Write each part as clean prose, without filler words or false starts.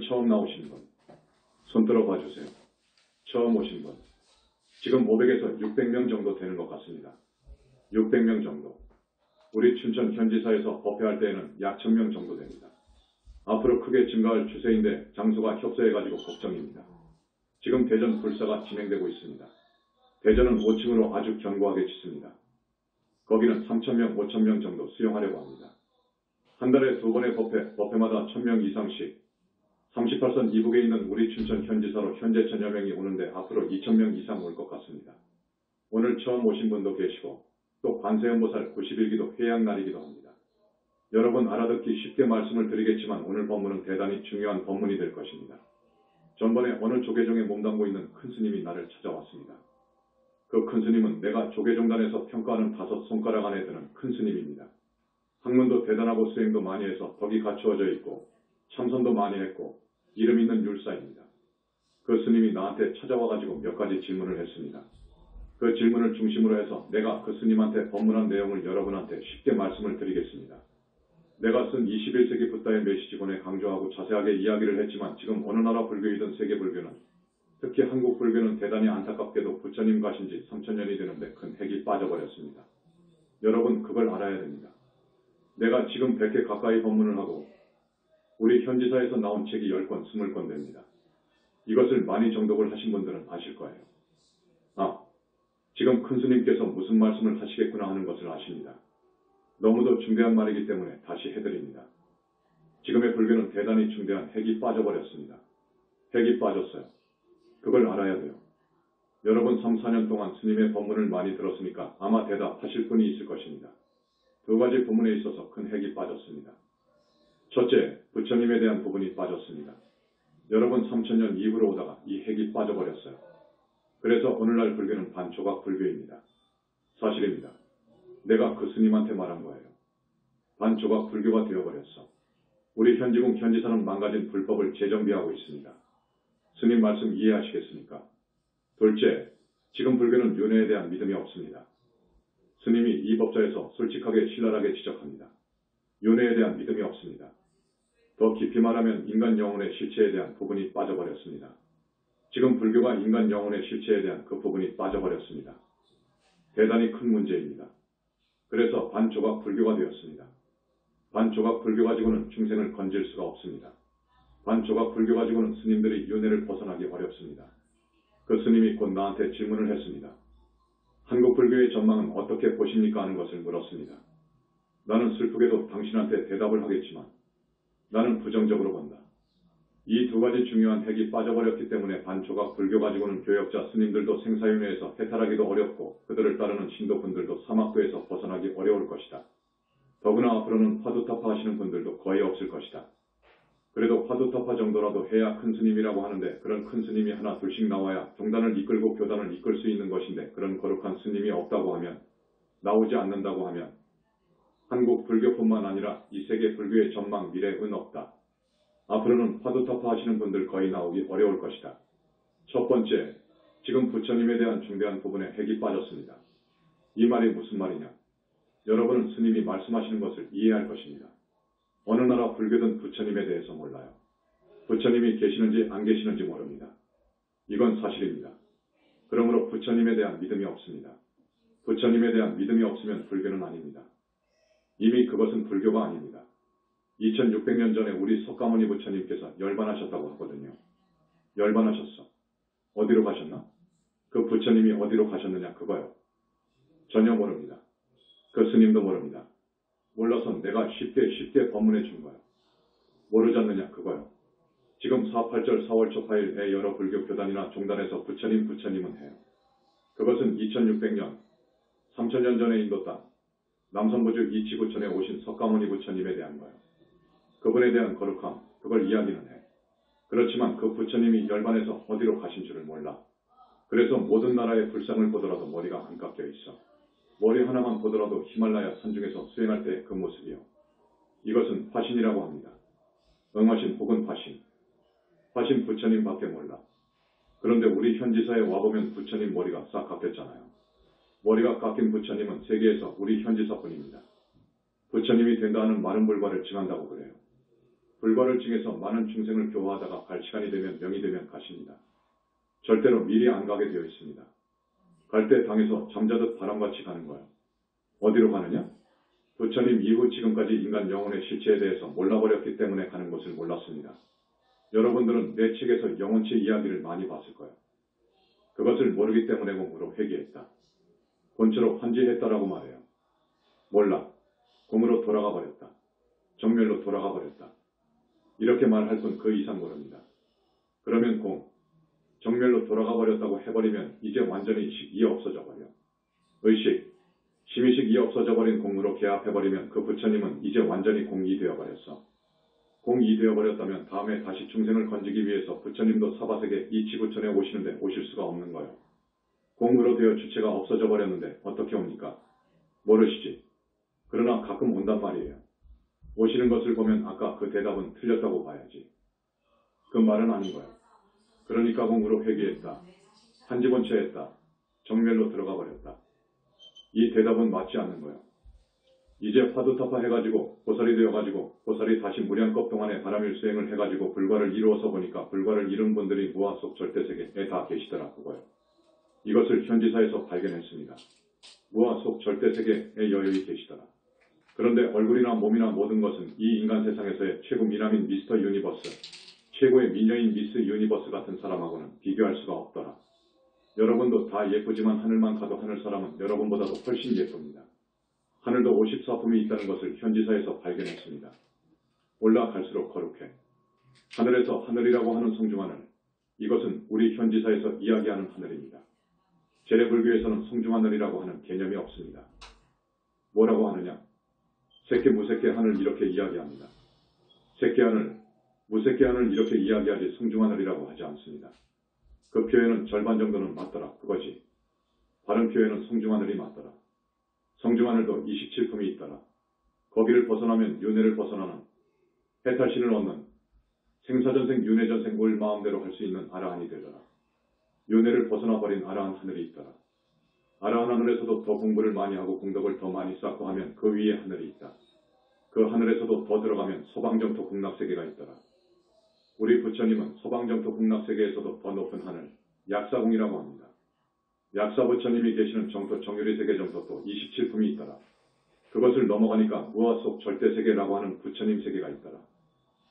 처음 나오신 분, 손 들어 봐주세요. 처음 오신 분, 지금 500에서 600명 정도 되는 것 같습니다. 600명 정도. 우리 춘천 현지사에서 법회할 때에는 약 1000명 정도 됩니다. 앞으로 크게 증가할 추세인데 장소가 협소해가지고 걱정입니다. 지금 대전 불사가 진행되고 있습니다. 대전은 5층으로 아주 견고하게 짓습니다. 거기는 3000명, 5000명 정도 수용하려고 합니다. 한 달에 2번의 법회마다 1000명 이상씩 38선 이북에 있는 우리 춘천 현지사로 현재 1000여 명이 오는데 앞으로 2000명 이상 올 것 같습니다. 오늘 처음 오신 분도 계시고 또 관세음보살 90일기도 회양날이기도 합니다. 여러분 알아듣기 쉽게 말씀을 드리겠지만 오늘 법문은 대단히 중요한 법문이 될 것입니다. 전번에 어느 조계종에 몸담고 있는 큰 스님이 나를 찾아왔습니다. 그 큰 스님은 내가 조계종단에서 평가하는 5손가락 안에 드는 큰 스님입니다. 학문도 대단하고 수행도 많이 해서 덕이 갖추어져 있고 참선도 많이 했고 이름 있는 율사입니다. 그 스님이 나한테 찾아와가지고 몇 가지 질문을 했습니다. 그 질문을 중심으로 해서 내가 그 스님한테 법문한 내용을 여러분한테 쉽게 말씀을 드리겠습니다. 내가 쓴 21세기 붓다의 메시지본에 강조하고 자세하게 이야기를 했지만 지금 어느 나라 불교이든 세계 불교는 특히 한국 불교는 대단히 안타깝게도 부처님 가신 지 3000년이 되는데 큰 핵이 빠져버렸습니다. 여러분 그걸 알아야 됩니다. 내가 지금 100회 가까이 법문을 하고 우리 현지사에서 나온 책이 10권, 20권 됩니다. 이것을 많이 정독을 하신 분들은 아실 거예요. 지금 큰 스님께서 무슨 말씀을 하시겠구나 하는 것을 아십니다. 너무도 중대한 말이기 때문에 다시 해드립니다. 지금의 불교는 대단히 중대한 핵이 빠져버렸습니다. 핵이 빠졌어요. 그걸 알아야 돼요. 여러분 3, 4년 동안 스님의 법문을 많이 들었으니까 아마 대답하실 분이 있을 것입니다. 2가지 부분에 있어서 큰 핵이 빠졌습니다. 첫째, 부처님에 대한 부분이 빠졌습니다. 여러분 3000년 이후로 오다가 이 핵이 빠져버렸어요. 그래서 오늘날 불교는 반조각 불교입니다. 사실입니다. 내가 그 스님한테 말한 거예요. 반조각 불교가 되어버렸어. 우리 현지국 현지사는 망가진 불법을 재정비하고 있습니다. 스님 말씀 이해하시겠습니까? 둘째, 지금 불교는 윤회에 대한 믿음이 없습니다. 스님이 이 법자에서 솔직하게 신랄하게 지적합니다. 윤회에 대한 믿음이 없습니다. 더 깊이 말하면 인간 영혼의 실체에 대한 부분이 빠져버렸습니다. 지금 불교가 인간 영혼의 실체에 대한 그 부분이 빠져버렸습니다. 대단히 큰 문제입니다. 그래서 반조각 불교가 되었습니다. 반조각 불교 가지고는 중생을 건질 수가 없습니다. 반조각 불교 가지고는 스님들이 윤회를 벗어나기 어렵습니다. 그 스님이 곧 나한테 질문을 했습니다. 한국 불교의 전망은 어떻게 보십니까 하는 것을 물었습니다. 나는 슬프게도 당신한테 대답을 하겠지만 나는 부정적으로 본다. 이 2가지 중요한 핵이 빠져버렸기 때문에 반조각 불교 가지고는 교역자 스님들도 생사윤회에서 해탈하기도 어렵고 그들을 따르는 신도분들도 사막도에서 벗어나기 어려울 것이다. 더구나 앞으로는 화두타파 하시는 분들도 거의 없을 것이다. 그래도 화두타파 정도라도 해야 큰 스님이라고 하는데 그런 큰 스님이 하나 둘씩 나와야 종단을 이끌고 교단을 이끌 수 있는 것인데 그런 거룩한 스님이 없다고 하면 나오지 않는다고 하면 한국 불교뿐만 아니라 이 세계 불교의 전망 미래은 없다. 앞으로는 화두타파 하시는 분들 거의 나오기 어려울 것이다. 첫 번째, 지금 부처님에 대한 중대한 부분에 핵이 빠졌습니다. 이 말이 무슨 말이냐? 여러분은 스님이 말씀하시는 것을 이해할 것입니다. 어느 나라 불교든 부처님에 대해서 몰라요. 부처님이 계시는지 안 계시는지 모릅니다. 이건 사실입니다. 그러므로 부처님에 대한 믿음이 없습니다. 부처님에 대한 믿음이 없으면 불교는 아닙니다. 이미 그것은 불교가 아닙니다. 2600년 전에 우리 석가모니 부처님께서 열반하셨다고 하거든요. 열반하셨어. 어디로 가셨나? 그 부처님이 어디로 가셨느냐 그거요. 전혀 모릅니다. 그 스님도 모릅니다. 몰라서 내가 쉽게 법문해 준 거예요. 모르지 않느냐 그거요. 지금 4.8절 4월 초파일에 여러 불교 교단이나 종단에서 부처님은 해요. 그것은 2600년, 3000년 전에 인도 땅, 남선부주 이치구천에 오신 석가모니 부처님에 대한 거예요. 그분에 대한 거룩함, 그걸 이야기는 해. 그렇지만 그 부처님이 열반해서 어디로 가신 줄을 몰라. 그래서 모든 나라의 불상을 보더라도 머리가 안 깎여 있어. 머리 하나만 보더라도 히말라야 산중에서 수행할 때 그 모습이요. 이것은 화신이라고 합니다. 응화신 혹은 화신. 화신 부처님밖에 몰라. 그런데 우리 현지사에 와보면 부처님 머리가 싹 깎였잖아요. 머리가 깎인 부처님은 세계에서 우리 현지사뿐입니다. 부처님이 된다는 많은 불과를 증한다고 그래요. 불과를 징해서 많은 중생을 교화하다가 갈 시간이 되면 명이 되면 가십니다. 절대로 미리 안 가게 되어 있습니다. 갈 때 당에서 잠자듯 바람같이 가는 거예요. 어디로 가느냐? 부처님 이후 지금까지 인간 영혼의 실체에 대해서 몰라버렸기 때문에 가는 것을 몰랐습니다. 여러분들은 내 책에서 영혼체 이야기를 많이 봤을 거예요. 그것을 모르기 때문에 공으로 회귀했다. 본처로 환지했다라고 말해요. 몰라. 공으로 돌아가 버렸다. 정멸로 돌아가 버렸다. 이렇게 말할 뿐 그 이상 모릅니다. 그러면 공, 정멸로 돌아가 버렸다고 해버리면 이제 완전히 식이 없어져 버려. 의식, 심의식이 없어져 버린 공으로 개합해버리면 그 부처님은 이제 완전히 공이 되어버렸어. 공이 되어버렸다면 다음에 다시 중생을 건지기 위해서 부처님도 사바세계 이 지구촌에 오시는데 오실 수가 없는 거예요. 공으로 되어 주체가 없어져 버렸는데 어떻게 옵니까? 모르시지. 그러나 가끔 온단 말이에요. 오시는 것을 보면 아까 그 대답은 틀렸다고 봐야지. 그 말은 아닌 거예요. 그러니까 공으로 회귀했다. 한지본체했다. 정멸로 들어가 버렸다. 이 대답은 맞지 않는 거예요. 이제 화두타파 해가지고 보살이 되어가지고 보살이 다시 무량겁 동안에 바람일수행을 해가지고 불과를 이루어서 보니까 불과를 이룬 분들이 무아 속 절대세계에 다 계시더라 그거예요. 이것을 현지사에서 발견했습니다. 무아 속 절대세계에 여유히 계시더라. 그런데 얼굴이나 몸이나 모든 것은 이 인간 세상에서의 최고 미남인 미스터 유니버스, 최고의 미녀인 미스 유니버스 같은 사람하고는 비교할 수가 없더라. 여러분도 다 예쁘지만 하늘만 가도 하늘 사람은 여러분보다도 훨씬 예쁩니다. 하늘도 54품이 있다는 것을 현지사에서 발견했습니다. 올라갈수록 거룩해. 하늘에서 하늘이라고 하는 성중하늘, 이것은 우리 현지사에서 이야기하는 하늘입니다. 제례불교에서는 성중하늘이라고 하는 개념이 없습니다. 뭐라고 하느냐? 새끼 무새끼 하늘 이렇게 이야기합니다. 새끼 하늘, 무새끼 하늘 이렇게 이야기하지 성중하늘이라고 하지 않습니다. 그 표현은 절반 정도는 맞더라 그거지. 바른 표현은 성중하늘이 맞더라. 성중하늘도 27품이 있더라. 거기를 벗어나면 윤회를 벗어나는, 해탈신을 얻는, 생사전생 윤회전생 뭘 마음대로 할 수 있는 아라한이 되더라. 윤회를 벗어나버린 아라한 하늘이 있더라. 아라한 하늘에서도 더 공부를 많이 하고 공덕을 더 많이 쌓고 하면 그 위에 하늘이 있다. 그 하늘에서도 더 들어가면 서방정토 극락세계가 있더라. 우리 부처님은 서방정토 극락세계에서도 더 높은 하늘, 약사궁이라고 합니다. 약사 부처님이 계시는 정토 정유리 세계 정토도 27품이 있더라. 그것을 넘어가니까 무아 속 절대세계라고 하는 부처님 세계가 있더라.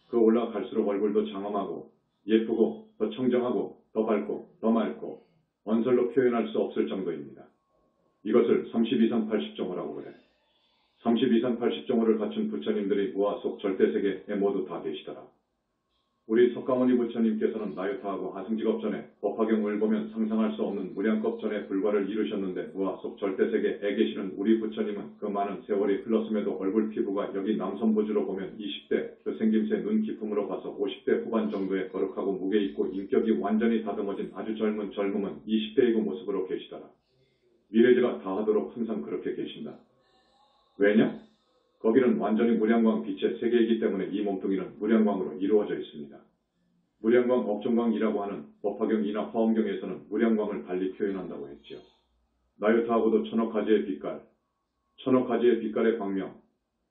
그 올라갈수록 얼굴도 장엄하고 예쁘고 더 청정하고 더 밝고 더 맑고 언설로 표현할 수 없을 정도입니다. 이것을 32산 80정호라고 그래. 32산 80정호를 갖춘 부처님들이 무아 속 절대세계에 모두 다 계시더라. 우리 석가모니 부처님께서는 나유타하고 아승직업 전에 법화경을 보면 상상할 수 없는 무량겁 전에 불과를 이루셨는데 무아 속 절대세계에 계시는 우리 부처님은 그 많은 세월이 흘렀음에도 얼굴 피부가 여기 남선부주로 보면 20대 그 생김새 눈 깊음으로 봐서 50대 후반 정도의 거룩하고 무게 있고 인격이 완전히 다듬어진 아주 젊은 젊음은 20대이고 모습으로 계시더라. 미래지가 다 하도록 항상 그렇게 계신다. 왜냐? 거기는 완전히 무량광 빛의 세계이기 때문에 이 몸뚱이는 무량광으로 이루어져 있습니다. 무량광 업종광이라고 하는 법화경이나 화엄경에서는 무량광을 달리 표현한다고 했지요. 나유타하고도 천억가지의 빛깔, 천억가지의 빛깔의 광명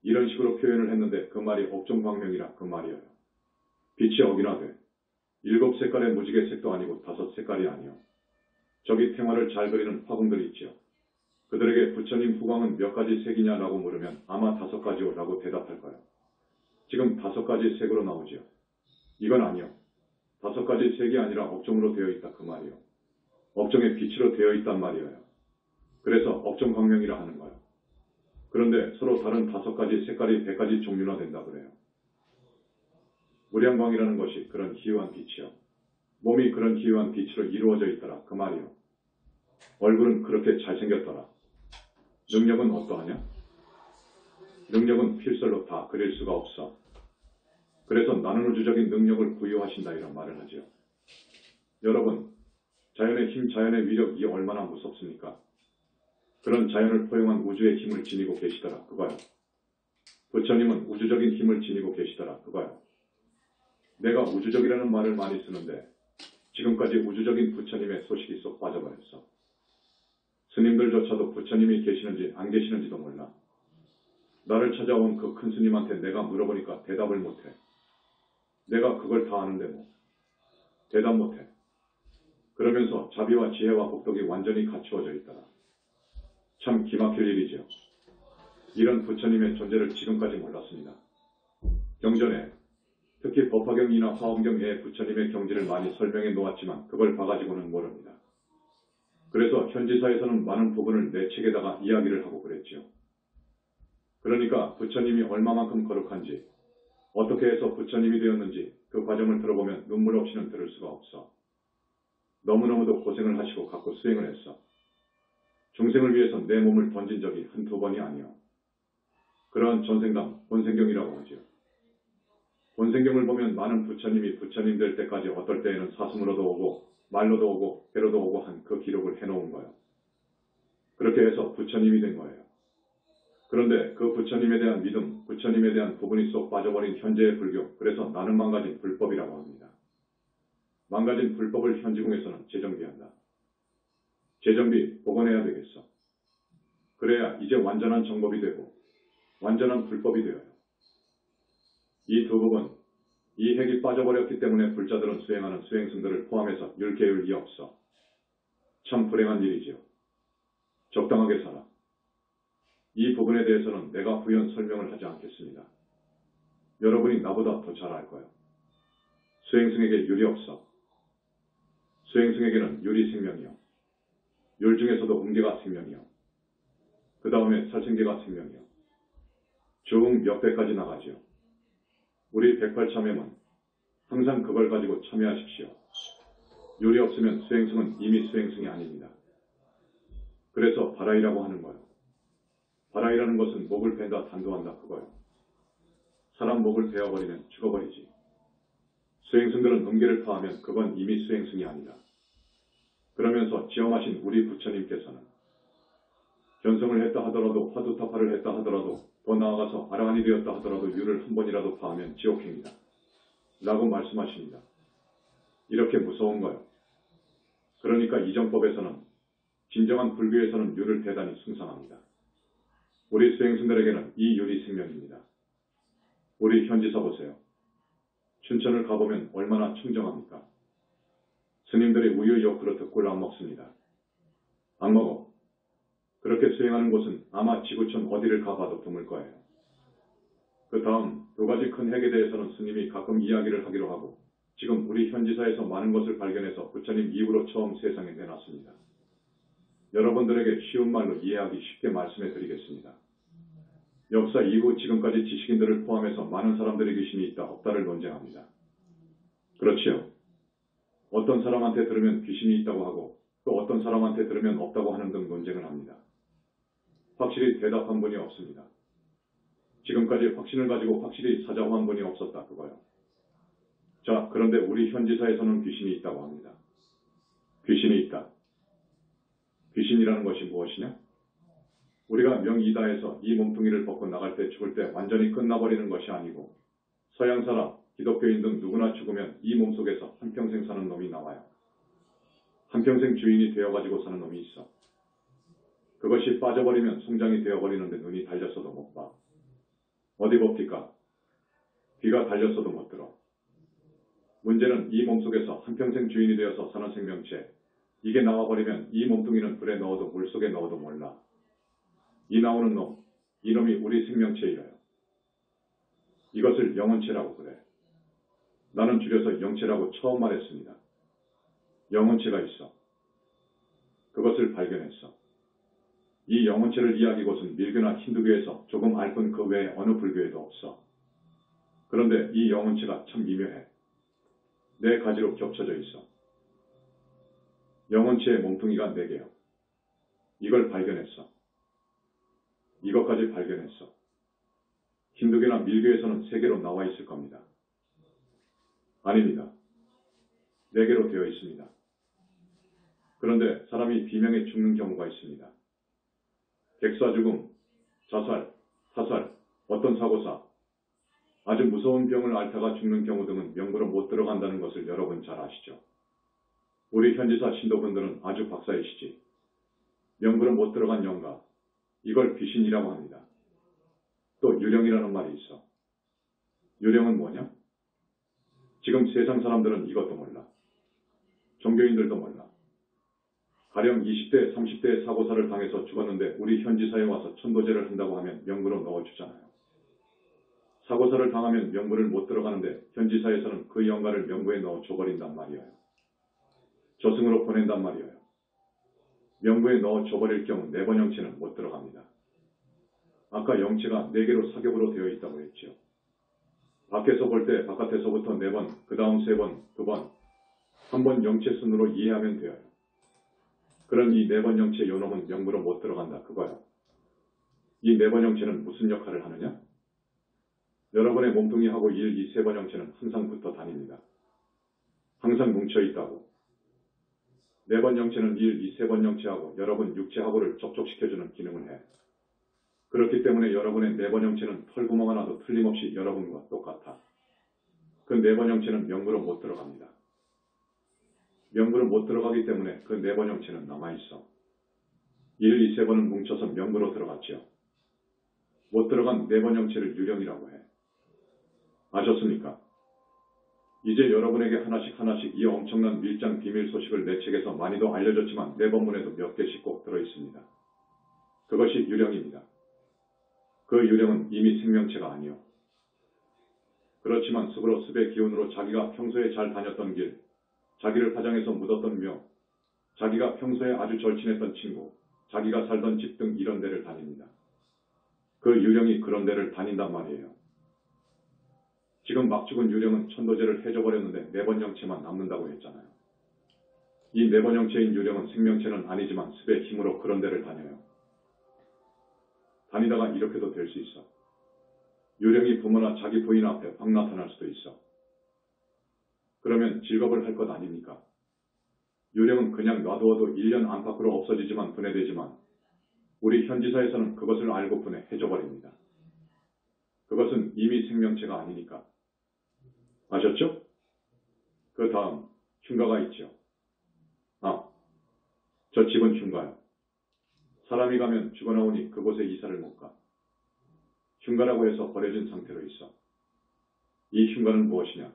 이런 식으로 표현을 했는데 그 말이 업종광명이라 그 말이에요. 빛이 억이나 돼. 7색깔의 무지개 색도 아니고 5색깔이 아니요. 저기 태화를 잘 그리는 화공들이 있지요. 그들에게 부처님 후광은 몇 가지 색이냐라고 물으면 아마 5가지요 라고 대답할 거예요. 지금 5가지 색으로 나오지요. 이건 아니요. 5가지 색이 아니라 업종으로 되어 있다 그 말이요. 업종의 빛으로 되어 있단 말이에요. 그래서 업종광명이라 하는 거예요. 그런데 서로 다른 5가지 색깔이 100가지 종류나 된다 그래요. 무량광이라는 것이 그런 희유한 빛이요. 몸이 그런 희유한 빛으로 이루어져 있더라 그 말이요. 얼굴은 그렇게 잘생겼더라. 능력은 어떠하냐? 능력은 필설로 다 그릴 수가 없어. 그래서 나는 우주적인 능력을 부여하신다 이런 말을 하지요. 여러분, 자연의 힘, 자연의 위력이 얼마나 무섭습니까? 그런 자연을 포용한 우주의 힘을 지니고 계시더라 그거요. 부처님은 우주적인 힘을 지니고 계시더라 그거요. 내가 우주적이라는 말을 많이 쓰는데 지금까지 우주적인 부처님의 소식이 쏙 빠져버렸어. 스님들조차도 부처님이 계시는지 안 계시는지도 몰라. 나를 찾아온 그 큰 스님한테 내가 물어보니까 대답을 못해. 내가 그걸 다 아는데 뭐. 대답 못해. 그러면서 자비와 지혜와 복덕이 완전히 갖추어져 있더라. 참 기막힐 일이지요. 이런 부처님의 존재를 지금까지 몰랐습니다. 경전에 특히 법화경이나 화엄경에 부처님의 경지를 많이 설명해 놓았지만 그걸 봐가지고는 모릅니다. 그래서 현지사에서는 많은 부분을 내 책에다가 이야기를 하고 그랬지요. 그러니까 부처님이 얼마만큼 거룩한지, 어떻게 해서 부처님이 되었는지 그 과정을 들어보면 눈물 없이는 들을 수가 없어. 너무너무도 고생을 하시고 갖고 수행을 했어. 중생을 위해서 내 몸을 던진 적이 한두 번이 아니요. 그러한 전생담, 본생경이라고 하지요. 본생경을 보면 많은 부처님이 부처님 될 때까지 어떨 때에는 사슴으로도 오고 말로도 오고 배로도 오고 한 그 기록을 해놓은 거예요. 그렇게 해서 부처님이 된 거예요. 그런데 그 부처님에 대한 믿음, 부처님에 대한 부분이 쏙 빠져버린 현재의 불교, 그래서 나는 망가진 불법이라고 합니다. 망가진 불법을 현지궁에서는 재정비한다. 재정비, 복원해야 되겠어. 그래야 이제 완전한 정법이 되고 완전한 불법이 되어요. 이 두 부분, 이 핵이 빠져버렸기 때문에 불자들은 수행하는 수행승들을 포함해서 율계율이 없어. 참 불행한 일이지요. 적당하게 살아. 이 부분에 대해서는 내가 후연 설명을 하지 않겠습니다. 여러분이 나보다 더 잘 알 거예요. 수행승에게 율이 없어. 수행승에게는 율이 생명이요. 율 중에서도 음계가 생명이요. 그 다음에 살생계가 생명이요. 쭉 몇 배까지 나가지요. 우리 108참여는 항상 그걸 가지고 참여하십시오. 율이 없으면 수행승은 이미 수행승이 아닙니다. 그래서 바라이라고 하는 거예요. 바라이라는 것은 목을 벤다 단도한다 그거예요. 사람 목을 베어버리면 죽어버리지. 수행승들은 음계를 파하면 그건 이미 수행승이 아니다. 그러면서 지엄하신 우리 부처님께서는 견성을 했다 하더라도 화두타파를 했다 하더라도 더 나아가서 아라한이 되었다 하더라도 율을 한 번이라도 파하면 지옥행이다. 라고 말씀하십니다. 이렇게 무서운 거요. 그러니까 이정법에서는 진정한 불교에서는 율을 대단히 숭상합니다. 우리 수행승들에게는 이 율이 생명입니다. 우리 현지사 보세요. 춘천을 가보면 얼마나 청정합니까? 스님들이 우유 요구르트 꿀 안 먹습니다. 안 먹어. 그렇게 수행하는 곳은 아마 지구촌 어디를 가봐도 드물 거예요. 그 다음 두 가지 큰 핵에 대해서는 스님이 가끔 이야기를 하기로 하고 지금 우리 현지사에서 많은 것을 발견해서 부처님 이후로 처음 세상에 내놨습니다. 여러분들에게 쉬운 말로 이해하기 쉽게 말씀해 드리겠습니다. 역사 이후 지금까지 지식인들을 포함해서 많은 사람들이 귀신이 있다 없다를 논쟁합니다. 그렇지요. 어떤 사람한테 들으면 귀신이 있다고 하고 또 어떤 사람한테 들으면 없다고 하는 등 논쟁을 합니다. 확실히 대답한 분이 없습니다. 지금까지 확신을 가지고 확실히 사자후한 분이 없었다 그거요. 자, 그런데 우리 현지사에서는 귀신이 있다고 합니다. 귀신이 있다. 귀신이라는 것이 무엇이냐? 우리가 명이다에서 이 몸뚱이를 벗고 나갈 때 죽을 때 완전히 끝나버리는 것이 아니고 서양 사람, 기독교인 등 누구나 죽으면 이 몸속에서 한평생 사는 놈이 나와요. 한평생 주인이 되어가지고 사는 놈이 있어. 그것이 빠져버리면 송장이 되어버리는데 눈이 달렸어도 못 봐. 어디 봅니까? 귀가 달렸어도 못 들어. 문제는 이 몸속에서 한평생 주인이 되어서 사는 생명체. 이게 나와버리면 이 몸뚱이는 불에 넣어도 물속에 넣어도 몰라. 이 나오는 놈, 이놈이 우리 생명체이래요. 이것을 영혼체라고 그래. 나는 줄여서 영체라고 처음 말했습니다. 영혼체가 있어. 그것을 발견했어. 이 영혼체를 이야기 곳은 밀교나 힌두교에서 조금 알 뿐 그 외에 어느 불교에도 없어. 그런데 이 영혼체가 참 미묘해. 네 가지로 겹쳐져 있어. 영혼체의 몸뚱이가 4개요. 이걸 발견했어. 이것까지 발견했어. 힌두교나 밀교에서는 3개로 나와 있을 겁니다. 아닙니다. 4개로 되어 있습니다. 그런데 사람이 비명에 죽는 경우가 있습니다. 객사 죽음, 자살, 타살, 어떤 사고사, 아주 무서운 병을 앓다가 죽는 경우 등은 명부로 못 들어간다는 것을 여러분 잘 아시죠? 우리 현지사 신도분들은 아주 박사이시지. 명부로 못 들어간 영가, 이걸 귀신이라고 합니다. 또 유령이라는 말이 있어. 유령은 뭐냐? 지금 세상 사람들은 이것도 몰라. 종교인들도 몰라. 가령 20대, 30대의 사고사를 당해서 죽었는데 우리 현지사에 와서 천도제를 한다고 하면 명부로 넣어주잖아요. 사고사를 당하면 명부를 못 들어가는데 현지사에서는 그 영가를 명부에 넣어 줘버린단 말이에요. 저승으로 보낸단 말이에요. 명부에 넣어 줘버릴 경우 4번 영체는 못 들어갑니다. 아까 영체가 4개로 사격으로 되어 있다고 했죠. 밖에서 볼 때 바깥에서부터 4번, 그 다음 3번, 2번, 한 번 영체 순으로 이해하면 돼요. 그런 이 4번 영체 요놈은 명부로 못 들어간다 그거요. 이 4번 영체는 무슨 역할을 하느냐? 여러분의 몸뚱이하고 1, 2, 3번 영체는 항상 붙어 다닙니다. 항상 뭉쳐있다고. 4번 영체는 1, 2, 3번 영체하고 여러분 육체하고를 접촉시켜주는 기능을 해. 그렇기 때문에 여러분의 4번 영체는 털구멍 하나도 틀림없이 여러분과 똑같아. 그 4번 영체는 명부로 못 들어갑니다. 명부로 못 들어가기 때문에 그 4번 영체는 남아있어. 1, 2, 3번은 뭉쳐서 명부로 들어갔죠. 못 들어간 4번 영체를 유령이라고 해. 아셨습니까? 이제 여러분에게 하나씩 이 엄청난 밀장 비밀 소식을 내 책에서 많이도 알려졌지만 내 법문에도 몇 개씩 꼭 들어있습니다. 그것이 유령입니다. 그 유령은 이미 생명체가 아니요. 그렇지만 습으로 습의 기운으로 자기가 평소에 잘 다녔던 길, 자기를 화장해서 묻었던 묘, 자기가 평소에 아주 절친했던 친구, 자기가 살던 집 등 이런 데를 다닙니다. 그 유령이 그런 데를 다닌단 말이에요. 지금 막 죽은 유령은 천도제를 해줘버렸는데 4번 영체만 남는다고 했잖아요. 이 4번 영체인 유령은 생명체는 아니지만 습의 힘으로 그런 데를 다녀요. 다니다가 이렇게도 될 수 있어. 유령이 부모나 자기 부인 앞에 확 나타날 수도 있어. 그러면 직업을 할 것 아닙니까? 유령은 그냥 놔두어도 1년 안팎으로 없어지지만 분해되지만 우리 현지사에서는 그것을 알고 분해해줘버립니다. 그것은 이미 생명체가 아니니까. 아셨죠? 그 다음 흉가가 있죠. 저 집은 흉가요. 사람이 가면 죽어나오니 그곳에 이사를 못 가. 흉가라고 해서 버려진 상태로 있어. 이 흉가는 무엇이냐?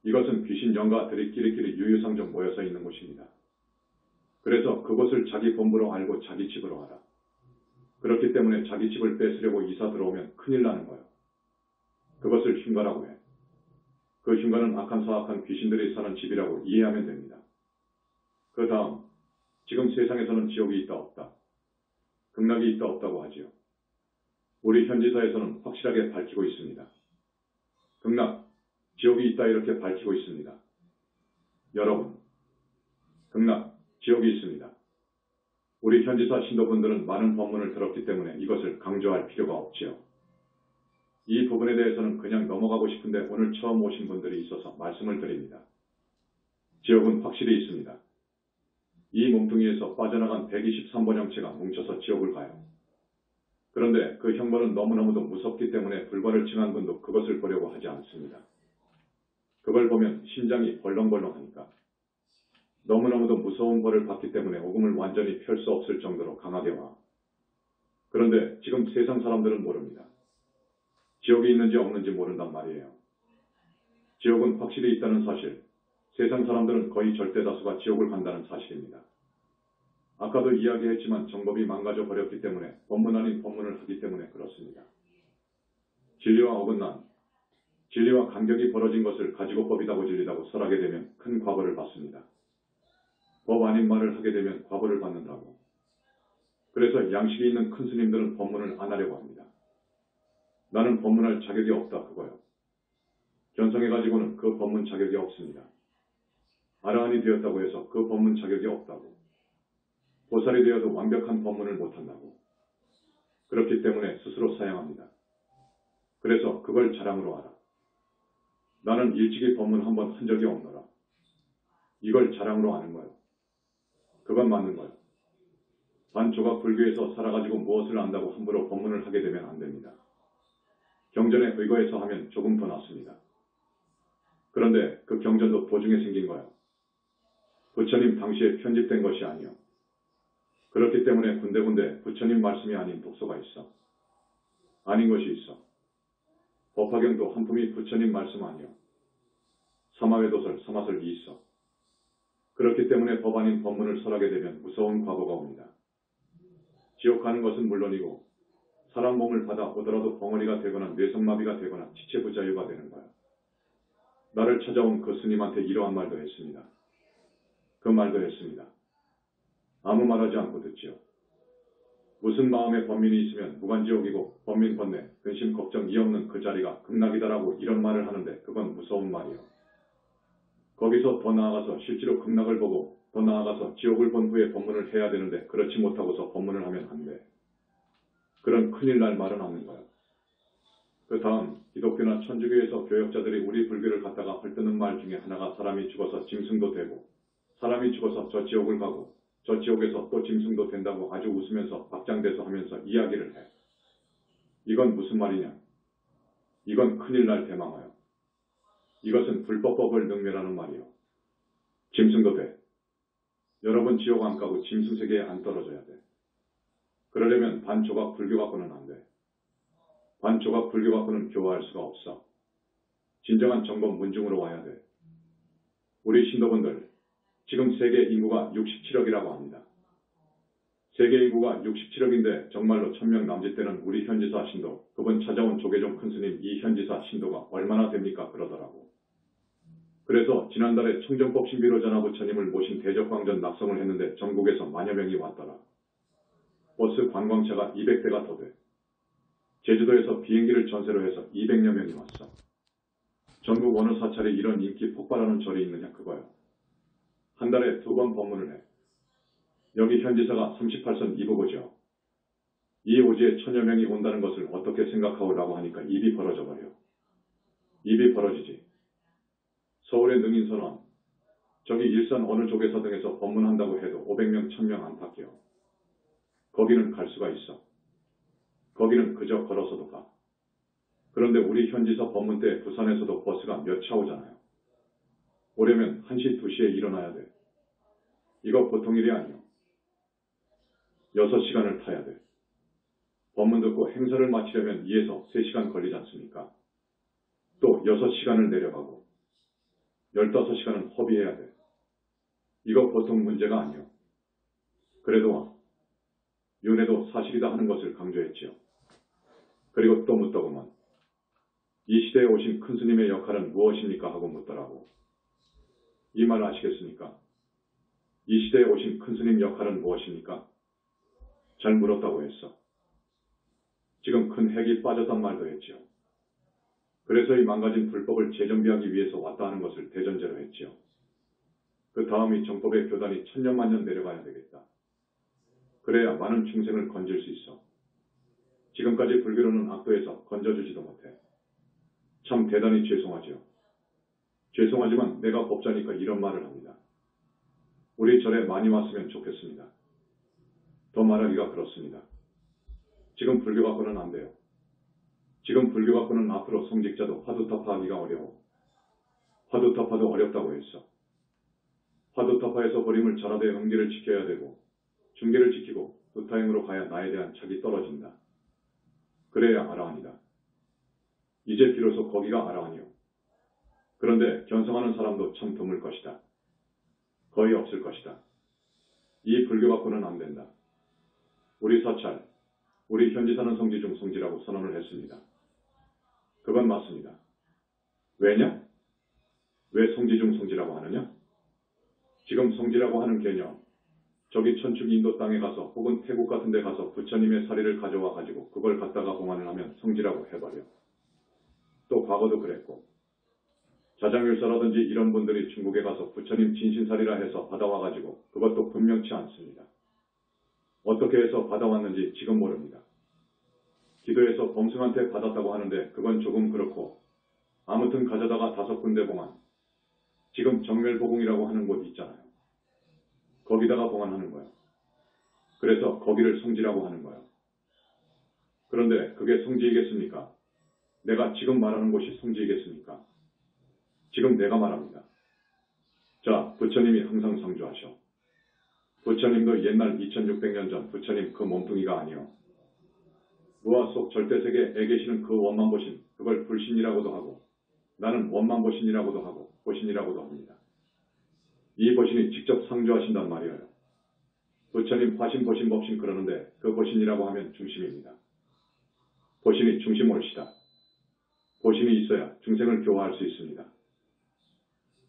이것은 귀신 영가들이 끼리끼리 유유상종 모여서 있는 곳입니다. 그래서 그곳을 자기 본부로 알고 자기 집으로 알아. 그렇기 때문에 자기 집을 뺏으려고 이사 들어오면 큰일 나는 거예요. 그것을 흉가라고 해. 그 흉가는 악한 사악한 귀신들이 사는 집이라고 이해하면 됩니다. 그 다음, 지금 세상에서는 지옥이 있다 없다. 극락이 있다 없다고 하지요. 우리 현지사에서는 확실하게 밝히고 있습니다. 극락, 지옥이 있다 이렇게 밝히고 있습니다. 여러분, 극락, 지옥이 있습니다. 우리 현지사 신도분들은 많은 법문을 들었기 때문에 이것을 강조할 필요가 없지요. 이 부분에 대해서는 그냥 넘어가고 싶은데 오늘 처음 오신 분들이 있어서 말씀을 드립니다. 지옥은 확실히 있습니다. 이 몸뚱이에서 빠져나간 123번 형체가 뭉쳐서 지옥을 가요. 그런데 그 형벌은 너무너무도 무섭기 때문에 불벌을 칭한 분도 그것을 보려고 하지 않습니다. 그걸 보면 심장이 벌렁벌렁하니까. 너무너무도 무서운 벌을 받기 때문에 오금을 완전히 펼 수 없을 정도로 강하게 와. 그런데 지금 세상 사람들은 모릅니다. 지옥이 있는지 없는지 모른단 말이에요. 지옥은 확실히 있다는 사실, 세상 사람들은 거의 절대 다수가 지옥을 간다는 사실입니다. 아까도 이야기했지만 정법이 망가져 버렸기 때문에 법문 아닌 법문을 하기 때문에 그렇습니다. 진리와 어긋난, 진리와 간격이 벌어진 것을 가지고 법이다고 진리다고 설하게 되면 큰 과보를 받습니다. 법 아닌 말을 하게 되면 과보를 받는다고. 그래서 양식이 있는 큰 스님들은 법문을 안 하려고 합니다. 나는 법문할 자격이 없다 그거요. 견성해가지고는 그 법문 자격이 없습니다. 아라한이 되었다고 해서 그 법문 자격이 없다고. 보살이 되어도 완벽한 법문을 못한다고. 그렇기 때문에 스스로 사양합니다. 그래서 그걸 자랑으로 하라. 나는 일찍이 법문 한 번 한 적이 없노라. 이걸 자랑으로 하는 거요. 그건 맞는 거요. 반조각 불교에서 살아가지고 무엇을 안다고 함부로 법문을 하게 되면 안 됩니다. 경전에 의거해서 하면 조금 더 낫습니다. 그런데 그 경전도 도중에 생긴 거예요. 부처님 당시에 편집된 것이 아니요. 그렇기 때문에 군데군데 부처님 말씀이 아닌 독서가 있어. 아닌 것이 있어. 법화경도 한 품이 부처님 말씀 아니요. 사마외도설, 사마설이 있어. 그렇기 때문에 법안인 법문을 설하게 되면 무서운 과거가 옵니다. 지옥 가는 것은 물론이고 사람 몸을 받아 오더라도 벙어리가 되거나 뇌성마비가 되거나 지체부자유가 되는 거야. 나를 찾아온 그 스님한테 이러한 말도 했습니다. 그 말도 했습니다. 아무 말하지 않고 듣지요. 무슨 마음에 범민이 있으면 무간지옥이고 범민 번뇌, 근심 걱정 이 없는 그 자리가 극락이다라고 이런 말을 하는데 그건 무서운 말이요. 거기서 더 나아가서 실제로 극락을 보고 더 나아가서 지옥을 본 후에 법문을 해야 되는데 그렇지 못하고서 법문을 하면 안 돼. 그런 큰일 날 말은 없는 거야. 그 다음 기독교나 천주교에서 교역자들이 우리 불교를 갖다가 헐뜯는 말 중에 하나가 사람이 죽어서 짐승도 되고 사람이 죽어서 저 지옥을 가고 저 지옥에서 또 짐승도 된다고 아주 웃으면서 박장대소 하면서 이야기를 해. 이건 무슨 말이냐? 이건 큰일 날 대망하여. 이것은 불법법을 능멸하는 말이요. 짐승도 돼. 여러분 지옥 안 가고 짐승 세계에 안 떨어져야 돼. 그러려면 반조각 불교 갖고는 안 돼. 반조각 불교 갖고는 교화할 수가 없어. 진정한 정법 문중으로 와야 돼. 우리 신도분들, 지금 세계 인구가 67억이라고 합니다. 세계 인구가 67억인데 정말로 1000명 남짓되는 우리 현지사 신도, 그분 찾아온 조계종 큰스님 이 현지사 신도가 얼마나 됩니까? 그러더라고. 그래서 지난달에 청정법 신비로 전하부처님을 모신 대적광전 낙성을 했는데 전국에서 만여 명이 왔더라. 버스 관광차가 200대가 더 돼. 제주도에서 비행기를 전세로 해서 200여 명이 왔어. 전국 어느 사찰에 이런 인기 폭발하는 절이 있느냐 그거야. 한 달에 2번 법문을 해. 여기 현지사가 38선 이부고죠. 이 오지에 1000여 명이 온다는 것을 어떻게 생각하오라고 하니까 입이 벌어져 버려. 입이 벌어지지. 서울의 능인선원, 저기 일산 어느 쪽에서 등에서 법문한다고 해도 500명, 1000명 안팎이요. 거기는 갈 수가 있어. 거기는 그저 걸어서도 가. 그런데 우리 현지사 법문 때 부산에서도 버스가 몇 차 오잖아요. 오려면 1시, 2시에 일어나야 돼. 이거 보통 일이 아니요. 6시간을 타야 돼. 법문 듣고 행사를 마치려면 2에서 3시간 걸리지 않습니까? 또 6시간을 내려가고 15시간은 허비해야 돼. 이거 보통 문제가 아니요. 그래도 윤회도 사실이다 하는 것을 강조했지요. 그리고 또 묻더구먼. 이 시대에 오신 큰 스님의 역할은 무엇입니까? 하고 묻더라고. 이 말 아시겠습니까? 이 시대에 오신 큰 스님 역할은 무엇입니까? 잘 물었다고 했어. 지금 큰 핵이 빠졌단 말도 했지요. 그래서 이 망가진 불법을 재정비하기 위해서 왔다 하는 것을 대전제로 했지요. 그 다음이 정법의 교단이 천년만년 내려가야 되겠다. 그래야 많은 중생을 건질 수 있어. 지금까지 불교로는 악도에서 건져주지도 못해. 참 대단히 죄송하지요. 죄송하지만 내가 법자니까 이런 말을 합니다. 우리 절에 많이 왔으면 좋겠습니다. 더 말하기가 그렇습니다. 지금 불교 갖고는 안 돼요. 지금 불교 갖고는 앞으로 성직자도 화두타파하기가 어려워. 화두타파도 어렵다고 했어. 화두타파에서 버림을 잘하되 응계를 지켜야 되고 중계를 지키고 두타행으로 가야 나에 대한 착이 떨어진다. 그래야 아라한이다. 이제 비로소 거기가 아라한이요. 그런데 견성하는 사람도 참 드물 것이다. 거의 없을 것이다. 이 불교 갖고는 안 된다. 우리 사찰, 우리 현지사는 성지 중 성지라고 선언을 했습니다. 그건 맞습니다. 왜냐? 왜 성지 중 성지라고 하느냐? 지금 성지라고 하는 개념, 저기 천축 인도 땅에 가서 혹은 태국 같은 데 가서 부처님의 사리를 가져와 가지고 그걸 갖다가 봉안을 하면 성지라고 해버려. 또 과거도 그랬고 자장율사라든지 이런 분들이 중국에 가서 부처님 진신사리라 해서 받아와 가지고 그것도 분명치 않습니다. 어떻게 해서 받아왔는지 지금 모릅니다. 기도해서 범승한테 받았다고 하는데 그건 조금 그렇고 아무튼 가져다가 5군데 봉안, 지금 정멸보궁이라고 하는 곳 있잖아요. 거기다가 봉안하는 거야. 그래서 거기를 성지라고 하는 거야. 그런데 그게 성지이겠습니까? 내가 지금 말하는 곳이 성지이겠습니까? 지금 내가 말합니다. 자, 부처님이 항상 상주하셔. 부처님도 옛날 2600년 전 부처님 그 몸뚱이가 아니요. 무아 속 절대세계에 계시는 그 원만 보신 그걸 불신이라고도 하고 나는 원만보신이라고도 하고 보신이라고도 합니다. 이 보신이 직접 상주하신단 말이에요. 부처님 화신 보신 법신 그러는데 그 보신이라고 하면 중심입니다. 보신이 중심 옳시다. 보신이 있어야 중생을 교화할 수 있습니다.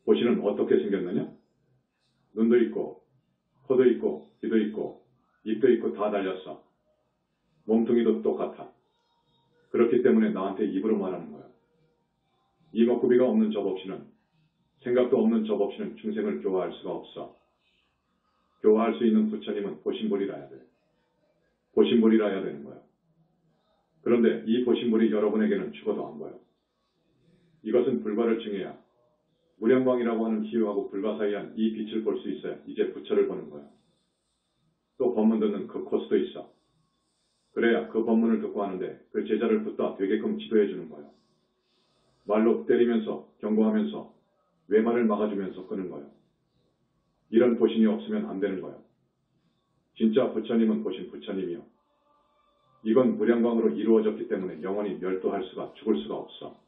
보신은 어떻게 생겼느냐? 눈도 있고 코도 있고 귀도 있고 입도 있고 다 달렸어. 몸뚱이도 똑같아. 그렇기 때문에 나한테 입으로 말하는 거야. 이목구비가 없는 저 법신은, 생각도 없는 저 법신은 중생을 교화할 수가 없어. 교화할 수 있는 부처님은 보신불이라야 돼. 보신불이라야 되는 거야. 그런데 이 보신불이 여러분에게는 죽어도 안 보여. 이것은 불과를 증해야 무량광이라고 하는 희유하고 불과 사이한 이 빛을 볼 수 있어야 이제 부처를 보는 거야. 또 법문 듣는 그 코스도 있어. 그래야 그 법문을 듣고 하는데 그 제자를 붙다 되게끔 지도해 주는 거야. 말로 때리면서 경고하면서 외말을 막아주면서 끄는 거야. 이런 보신이 없으면 안 되는 거야. 진짜 부처님은 보신 부처님이요. 이건 무량광으로 이루어졌기 때문에 영원히 멸도할 수가 죽을 수가 없어.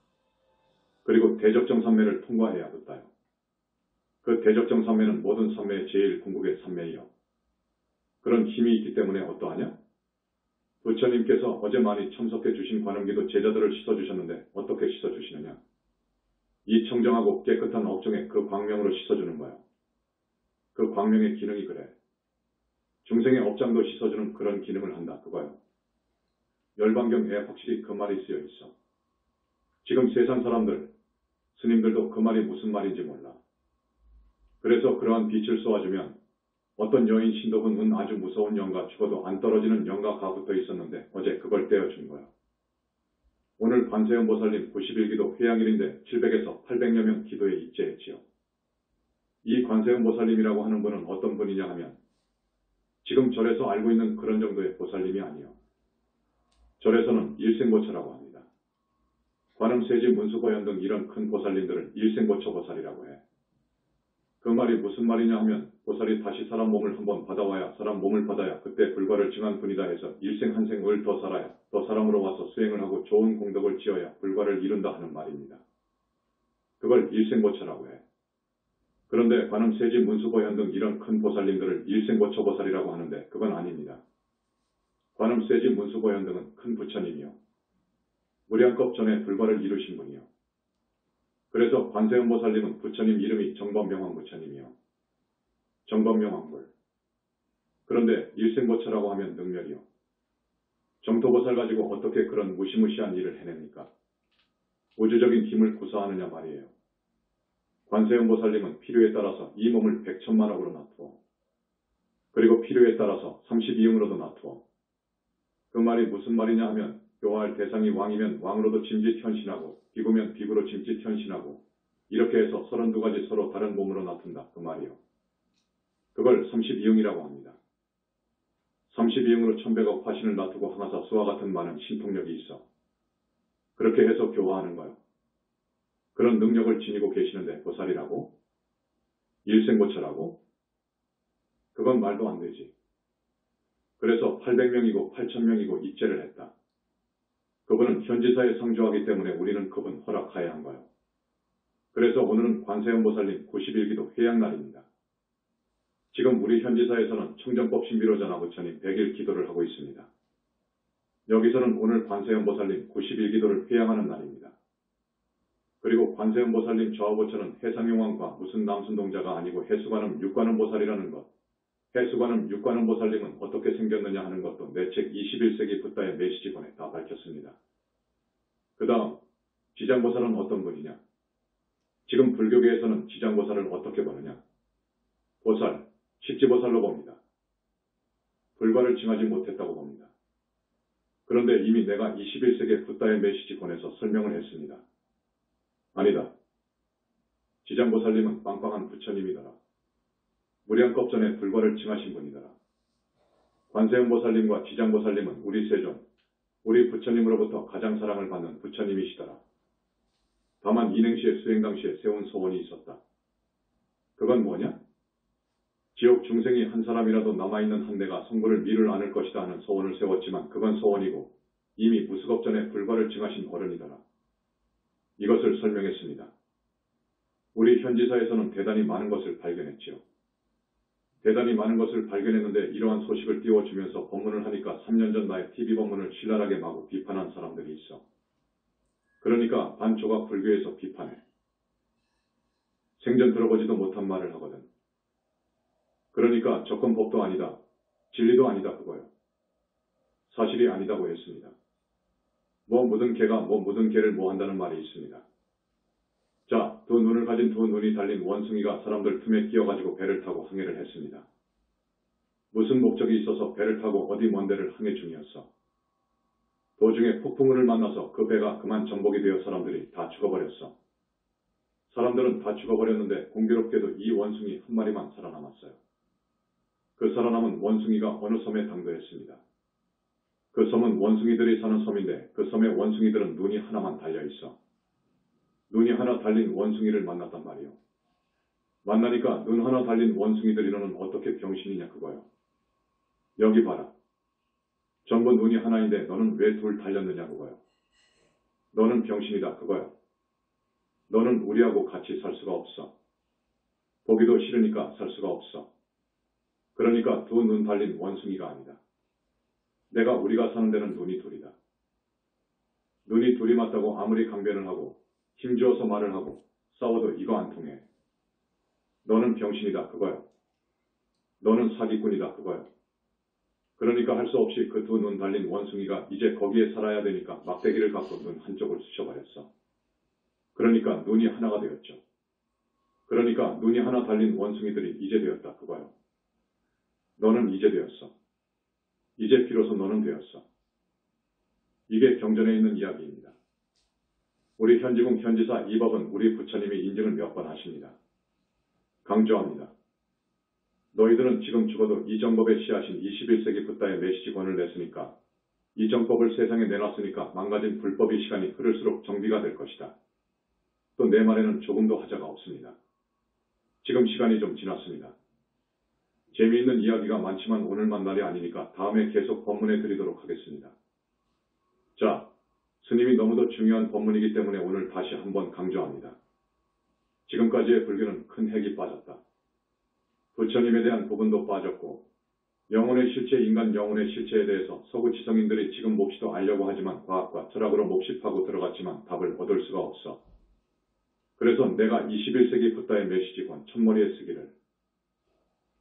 그리고 대적정산매를 통과해야 됐다요. 그 대적정산매는 모든 산매의 제일 궁극의 산매이요. 그런 힘이 있기 때문에 어떠하냐? 부처님께서 어제 많이 참석해 주신 관음기도 제자들을 씻어주셨는데 어떻게 씻어주시느냐? 이 청정하고 깨끗한 업종에 그 광명으로 씻어주는 거야. 그 광명의 기능이 그래. 중생의 업장도 씻어주는 그런 기능을 한다 그거요. 열반경에 확실히 그 말이 쓰여 있어. 지금 세상 사람들, 스님들도 그 말이 무슨 말인지 몰라. 그래서 그러한 빛을 쏘아주면 어떤 여인 신도분은 아주 무서운 영가 죽어도 안 떨어지는 영가가 붙어 있었는데 어제 그걸 떼어준 거야. 오늘 관세음보살님 91기도 회양일인데 700에서 800여 명 기도에 입제했지요. 이 관세음보살님이라고 하는 분은 어떤 분이냐 하면 지금 절에서 알고 있는 그런 정도의 보살님이 아니요. 절에서는 일생보처라고 합니다. 관음세지 문수보현 등 이런 큰 보살님들을 일생보처 보살이라고 해. 그 말이 무슨 말이냐 하면 보살이 다시 사람 몸을 한번 받아와야 사람 몸을 받아야 그때 불과를 증한 분이다 해서 일생 한 생을 더 살아야 더 사람으로 와서 수행을 하고 좋은 공덕을 지어야 불과를 이룬다 하는 말입니다. 그걸 일생보처라고 해. 그런데 관음세지 문수보현 등 이런 큰 보살님들을 일생보처 보살이라고 하는데 그건 아닙니다. 관음세지 문수보현 등은 큰 부처님이요. 무량겁 전에 불과를 이루신 분이요. 그래서 관세음보살님은 부처님 이름이 정법명왕 부처님이요. 정법명왕불. 그런데 일생보처라고 하면 능멸이요. 정토보살 가지고 어떻게 그런 무시무시한 일을 해냅니까? 우주적인 힘을 구사하느냐 말이에요. 관세음보살님은 필요에 따라서 이 몸을 100천만억으로 놔두어. 그리고 필요에 따라서 32형으로도 놔두어. 그 말이 무슨 말이냐 하면 교화할 대상이 왕이면 왕으로도 짐짓 현신하고 비구면 비구로 짐짓 현신하고 이렇게 해서 32가지 서로 다른 몸으로 놔둔다 그 말이요. 그걸 32형이라고 합니다. 32형으로 1100억 화신을 놔두고 항아사 수와 같은 많은 신통력이 있어. 그렇게 해서 교화하는 거요. 그런 능력을 지니고 계시는데 보살이라고? 일생보처라고? 그건 말도 안 되지. 그래서 800명이고 8000명이고 입제를 했다. 그분은 현지사에 상주하기 때문에 우리는 그분 허락하여야 한 거요. 그래서 오늘은 관세음보살님 91기도 회양날입니다. 지금 우리 현지사에서는 청정법 신비로전화 부처님 100일 기도를 하고 있습니다. 여기서는 오늘 관세음보살님 91기도를 회양하는 날입니다. 그리고 관세음보살님 좌우보처는 해상용왕과 무슨 남순동자가 아니고 해수관음 육관음보살이라는 것. 해수관음 육관음보살님은 어떻게 생겼느냐 하는 것도 내 책 21세기 붓다의 메시지본에 다 밝혔습니다. 그 다음 지장보살은 어떤 분이냐? 지금 불교계에서는 지장보살을 어떻게 보느냐? 보살, 십지보살로 봅니다. 불과를 증하지 못했다고 봅니다. 그런데 이미 내가 21세기 붓다의 메시지본에서 설명을 했습니다. 아니다. 지장보살님은 빵빵한 부처님이더라. 무량겁 전에 불과를 증하신 분이더라. 관세음보살님과 지장보살님은 우리 세존, 우리 부처님으로부터 가장 사랑을 받는 부처님이시더라. 다만 인행시에 수행 당시에 세운 소원이 있었다. 그건 뭐냐? 지옥 중생이 한 사람이라도 남아있는 한 대가 성불을 미룰 않을 것이다 하는 소원을 세웠지만 그건 소원이고 이미 무수겁 전에 불과를 증하신 어른이더라. 이것을 설명했습니다. 우리 현지사에서는 대단히 많은 것을 발견했지요. 대단히 많은 것을 발견했는데 이러한 소식을 띄워주면서 법문을 하니까 3년 전 나의 TV 법문을 신랄하게 마구 비판한 사람들이 있어. 그러니까 반초가 불교에서 비판해. 생전 들어보지도 못한 말을 하거든. 그러니까 접근법도 아니다. 진리도 아니다 그거요. 사실이 아니다고 했습니다. 뭐 묻은 개가 뭐 묻은 개를 뭐 한다는 말이 있습니다. 자, 두 눈을 가진 두 눈이 달린 원숭이가 사람들 틈에 끼어가지고 배를 타고 항해를 했습니다. 무슨 목적이 있어서 배를 타고 어디 먼 데를 항해 중이었어. 도중에 폭풍우를 만나서 그 배가 그만 전복이 되어 사람들이 다 죽어버렸어. 사람들은 다 죽어버렸는데 공교롭게도 이 원숭이 한 마리만 살아남았어요. 그 살아남은 원숭이가 어느 섬에 당도했습니다. 그 섬은 원숭이들이 사는 섬인데 그 섬의 원숭이들은 눈이 하나만 달려있어. 눈이 하나 달린 원숭이를 만났단 말이요. 만나니까 눈 하나 달린 원숭이들이 너는 어떻게 병신이냐 그거요. 여기 봐라. 전부 눈이 하나인데 너는 왜 둘 달렸느냐 그거요. 너는 병신이다 그거요. 너는 우리하고 같이 살 수가 없어. 보기도 싫으니까 살 수가 없어. 그러니까 두 눈 달린 원숭이가 아니다. 우리가 사는 데는 눈이 둘이다. 눈이 둘이 맞다고 아무리 강변을 하고 힘주어서 말을 하고 싸워도 이거 안 통해. 너는 병신이다 그거요. 너는 사기꾼이다 그거요. 그러니까 할 수 없이 그 두 눈 달린 원숭이가 이제 거기에 살아야 되니까 막대기를 갖고 눈 한쪽을 쑤셔버렸어. 그러니까 눈이 하나가 되었죠. 그러니까 눈이 하나 달린 원숭이들이 이제 되었다 그거요. 너는 이제 되었어. 이제 비로소 너는 되었어. 이게 경전에 있는 이야기입니다. 우리 현지궁 현지사 이 법은 우리 부처님이 인증을 몇 번 하십니다. 강조합니다. 너희들은 지금 죽어도 이 정법에 씨앗인 21세기 붓다의 메시지권을 냈으니까 이 정법을 세상에 내놨으니까 망가진 불법의 시간이 흐를수록 정비가 될 것이다. 또 내 말에는 조금도 하자가 없습니다. 지금 시간이 좀 지났습니다. 재미있는 이야기가 많지만 오늘만 날이 아니니까 다음에 계속 법문해 드리도록 하겠습니다. 자, 스님이 너무도 중요한 법문이기 때문에 오늘 다시 한번 강조합니다. 지금까지의 불교는 큰 핵이 빠졌다. 부처님에 대한 부분도 빠졌고 영혼의 실체, 인간 영혼의 실체에 대해서 서구 지성인들이 지금 몹시도 알려고 하지만 과학과 철학으로 몹시 파고 들어갔지만 답을 얻을 수가 없어. 그래서 내가 21세기 붓다의 메시지권 첫머리에 쓰기를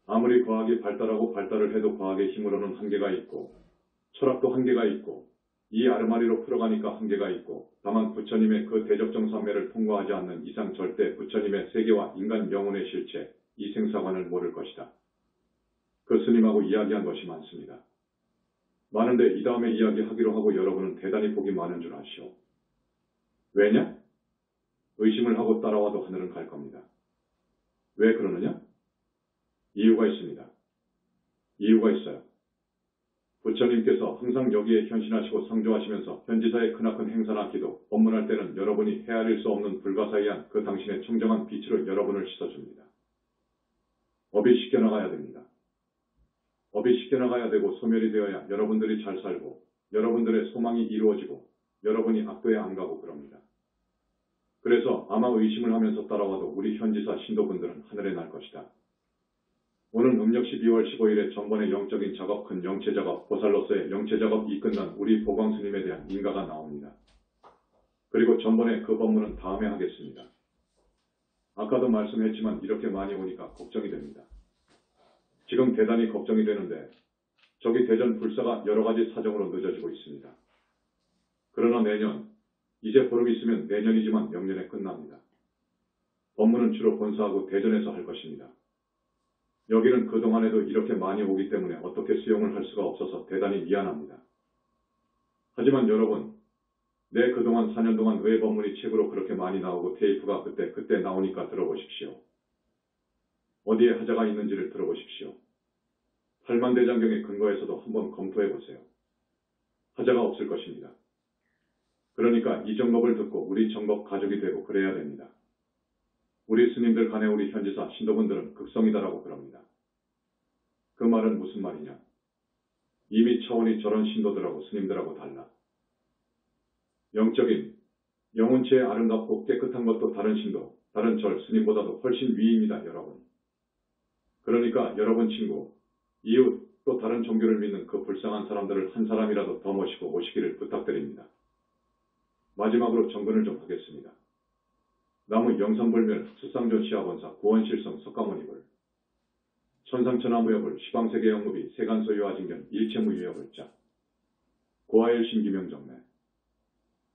아무리 과학이 발달하고 발달을 해도 과학의 힘으로는 한계가 있고 철학도 한계가 있고 이 아르마리로 풀어가니까 한계가 있고 다만 부처님의 그 대적정삼매를 통과하지 않는 이상 절대 부처님의 세계와 인간 영혼의 실체 이 생사관을 모를 것이다. 그 스님하고 이야기한 것이 많습니다. 많은데 이 다음에 이야기하기로 하고 여러분은 대단히 복이 많은 줄 아시오. 왜냐? 의심을 하고 따라와도 하늘은 갈 겁니다. 왜 그러느냐? 이유가 있습니다. 이유가 있어요. 부처님께서 항상 여기에 현신하시고 상조하시면서 현지사의 크나큰 행사나 기도, 법문할 때는 여러분이 헤아릴 수 없는 불가사의한 그 당신의 청정한 빛으로 여러분을 씻어줍니다. 업이 씻겨나가야 됩니다. 업이 씻겨나가야 되고 소멸이 되어야 여러분들이 잘 살고 여러분들의 소망이 이루어지고 여러분이 악도에 안 가고 그럽니다. 그래서 아마 의심을 하면서 따라와도 우리 현지사 신도분들은 하늘에 날 것이다. 오는 음력시 2월 15일에 전번의 영적인 작업, 큰 영체작업, 보살로서의 영체작업이 끝난 우리 보광스님에 대한 인가가 나옵니다. 그리고 전번에 그 법문은 다음에 하겠습니다. 아까도 말씀했지만 이렇게 많이 오니까 걱정이 됩니다. 지금 대단히 걱정이 되는데 저기 대전 불사가 여러 가지 사정으로 늦어지고 있습니다. 그러나 내년, 이제 보름 있으면 내년이지만 명년에 끝납니다. 법문은 주로 본사하고 대전에서 할 것입니다. 여기는 그동안에도 이렇게 많이 오기 때문에 어떻게 수용을 할 수가 없어서 대단히 미안합니다. 하지만 여러분, 내 그동안 4년 동안 왜 법문이 책으로 그렇게 많이 나오고 테이프가 그때 나오니까 들어보십시오. 어디에 하자가 있는지를 들어보십시오. 팔만대장경의 근거에서도 한번 검토해보세요. 하자가 없을 것입니다. 그러니까 이 정법을 듣고 우리 정법 가족이 되고 그래야 됩니다. 우리 스님들 간에 우리 현지사 신도분들은 극성이다라고 그럽니다. 그 말은 무슨 말이냐? 이미 차원이 저런 신도들하고 스님들하고 달라. 영적인, 영혼체의 아름답고 깨끗한 것도 다른 신도, 다른 절, 스님보다도 훨씬 위입니다, 여러분. 그러니까 여러분 친구, 이웃, 또 다른 종교를 믿는 그 불쌍한 사람들을 한 사람이라도 더 모시고 오시기를 부탁드립니다. 마지막으로 정근을 좀 하겠습니다. 나무 영산불멸 수상존 시아본사 구원실성 석가모니불 천상천하무협을 시방세계 영무비 세간소유화진견 일체무유협을 짜 고아일신 김영정매